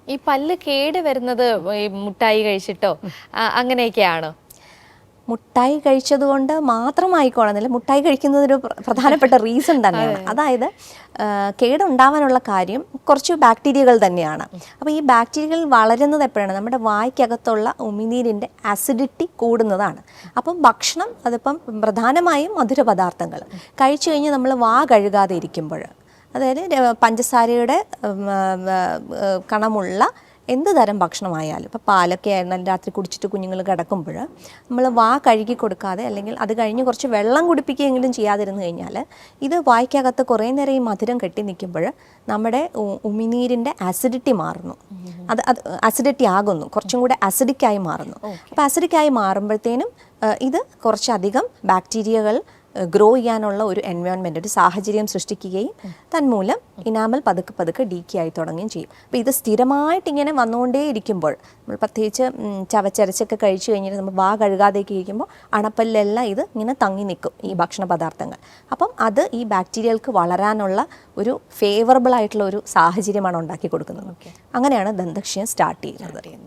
ഈ പല്ല് കേട് വരുന്നത് ഈ മുട്ടായി കഴിച്ചിട്ടോ അങ്ങനെയൊക്കെയാണോ? മുട്ടായി കഴിച്ചതുകൊണ്ട് മാത്രമായിക്കോണമെന്നില്ല, മുട്ടായി കഴിക്കുന്നതൊരു പ്രധാനപ്പെട്ട റീസൺ തന്നെയാണ്. അതായത് കേടുണ്ടാവാനുള്ള കാര്യം കുറച്ച് ബാക്ടീരിയകൾ തന്നെയാണ്. അപ്പോൾ ഈ ബാക്ടീരിയകൾ വളരുന്നത് എപ്പോഴാണ്? നമ്മുടെ വായ്ക്കകത്തുള്ള ഉമിനീരിൻ്റെ ആസിഡിറ്റി കൂടുന്നതാണ്. അപ്പം ഭക്ഷണം, അതിപ്പം പ്രധാനമായും മധുരപദാർത്ഥങ്ങൾ കഴിച്ചു കഴിഞ്ഞ് നമ്മൾ വാ കഴുകാതെ ഇരിക്കുമ്പോൾ, അതായത് പഞ്ചസാരയുടെ കണമുള്ള എന്ത് തരം ഭക്ഷണമായാലും, ഇപ്പോൾ പാലൊക്കെ ആയിരുന്നാലും രാത്രി കുടിച്ചിട്ട് കുഞ്ഞുങ്ങൾ കിടക്കുമ്പോൾ നമ്മൾ വാ കഴുകി കൊടുക്കാതെ, അല്ലെങ്കിൽ അത് കഴിഞ്ഞ് കുറച്ച് വെള്ളം കുടിപ്പിക്കുകയെങ്കിലും ചെയ്യാതിരുന്നു കഴിഞ്ഞാൽ ഇത് വായ്ക്കകത്ത് കുറേ നേരം ഈ മധുരം കെട്ടി നിൽക്കുമ്പോൾ നമ്മുടെ ഉമിനീരിൻ്റെ ആസിഡിറ്റി മാറുന്നു. അത് ആസിഡിറ്റി ആകുന്നു, കുറച്ചും കൂടെ ആസിഡിക്കായി മാറുന്നു. അപ്പോൾ ആസിഡിക്കായി മാറുമ്പോഴത്തേനും ഇത് കുറച്ചധികം ബാക്ടീരിയകൾ ഗ്രോ ചെയ്യാനുള്ള ഒരു എൻവയോൺമെൻറ്റ്, ഒരു സാഹചര്യം സൃഷ്ടിക്കുകയും തന്മൂലം ഇനാമൽ പതുക്കെ പതുക്കെ ഡീക്കി ആയി തുടങ്ങുകയും ചെയ്യും. അപ്പോൾ ഇത് സ്ഥിരമായിട്ട് ഇങ്ങനെ വന്നുകൊണ്ടേ ഇരിക്കുമ്പോൾ, നമ്മൾ പ്രത്യേകിച്ച് ചവച്ചരച്ചൊക്കെ കഴിച്ചു കഴിഞ്ഞിട്ട് നമ്മൾ വാ കഴുകാതെയൊക്കെ ഇരിക്കുമ്പോൾ അണപ്പല്ലെല്ലാം ഇത് ഇങ്ങനെ തങ്ങി നിൽക്കും, ഈ ഭക്ഷണ പദാർത്ഥങ്ങൾ. അപ്പം അത് ഈ ബാക്ടീരിയകൾക്ക് വളരാനുള്ള ഒരു ഫേവറബിൾ ആയിട്ടുള്ള ഒരു സാഹചര്യമാണ് ഉണ്ടാക്കി കൊടുക്കുന്നത്. അങ്ങനെയാണ് ദന്തക്ഷയം സ്റ്റാർട്ട് ചെയ്യുന്നത്.